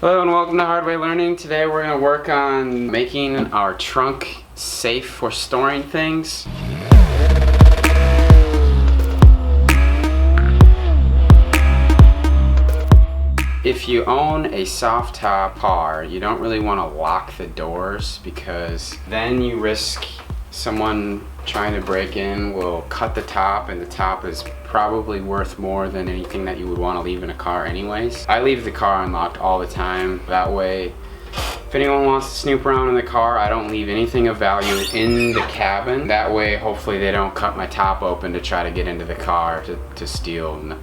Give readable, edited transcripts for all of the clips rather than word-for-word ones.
Hello and welcome to Hard Way Learning. Today we're going to work on making our trunk safe for storing things. If you own a soft top car, you don't really want to lock the doors because then you risk someone trying to break in will cut the top, and the top is probably worth more than anything that you would want to leave in a car anyways. I leave the car unlocked all the time. That way, if anyone wants to snoop around in the car, I don't leave anything of value in the cabin. That way, hopefully they don't cut my top open to try to get into the car to steal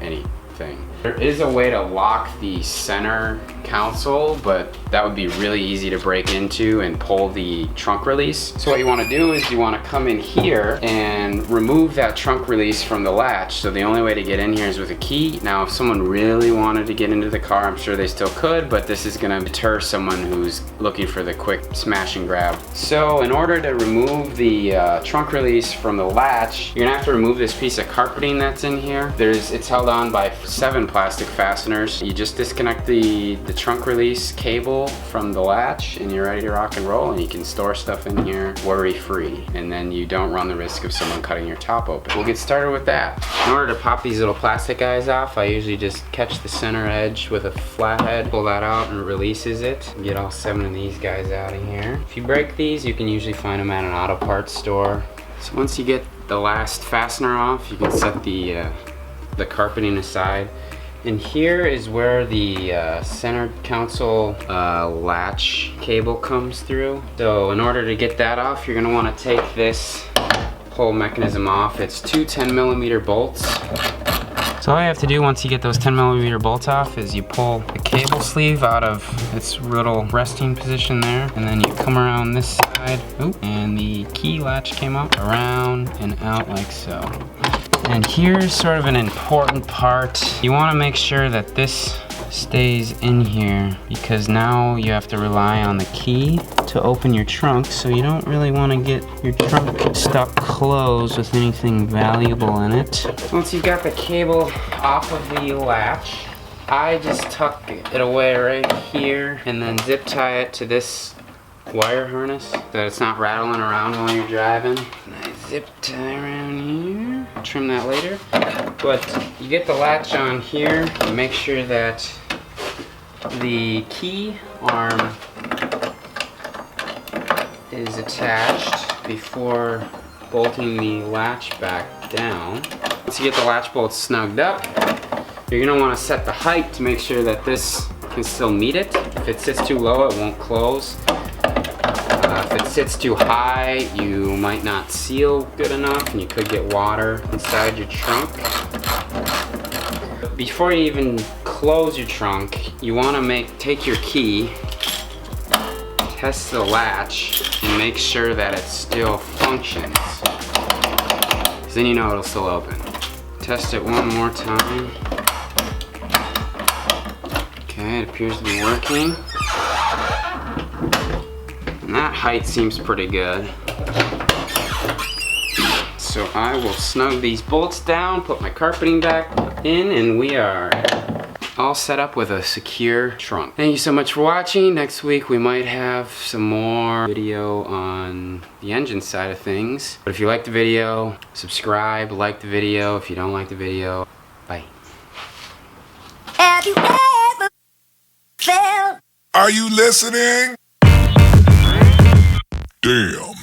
anything. There is a way to lock the center console, but that would be really easy to break into and pull the trunk release. So what you want to do is you want to come in here and remove that trunk release from the latch. So the only way to get in here is with a key. Now if someone really wanted to get into the car, I'm sure they still could, but this is going to deter someone who's looking for the quick smash and grab. So in order to remove the trunk release from the latch, you're going to have to remove this piece of carpeting that's in here. It's held on by 7 plastic fasteners. You just disconnect the trunk release cable from the latch and you're ready to rock and roll, and you can store stuff in here worry free, and then you don't run the risk of someone cutting your top open. We'll get started with that. In order to pop these little plastic guys off, I usually just catch the center edge with a flathead, pull that out and it releases it. Get all 7 of these guys out of here. If you break these, you can usually find them at an auto parts store. So once you get the last fastener off, you can set the carpeting aside. And here is where the center console latch cable comes through. So in order to get that off, you're gonna wanna take this whole mechanism off. It's 2 10mm bolts. So all you have to do once you get those 10mm bolts off is you pull the cable sleeve out of its little resting position there, and then you come around this side, and the key latch came up, around and out like so. And here's sort of an important part. You want to make sure that this stays in here, because now you have to rely on the key to open your trunk, so you don't really want to get your trunk stuck closed with anything valuable in it. Once you've got the cable off of the latch, I just tuck it away right here and then zip tie it to this wire harness so that it's not rattling around while you're driving. And I zip tie around here. I'll trim that later. But you get the latch on here, and make sure that the key arm is attached before bolting the latch back down. Once you get the latch bolts snugged up, you're going to want to set the height to make sure that this can still meet it. If it sits too low, it won't close. If it sits too high, you might not seal good enough and you could get water inside your trunk. Before you even close your trunk, you want to take your key, test the latch, and make sure that it still functions. Because then you know it'll still open. Test it one more time. Okay, it appears to be working. And that height seems pretty good. So I will snug these bolts down, put my carpeting back in, and we are all set up with a secure trunk. Thank you so much for watching. Next week we might have some more video on the engine side of things. But if you like the video, subscribe, like the video. If you don't like the video, bye. Have you ever felt? Are you listening? Damn.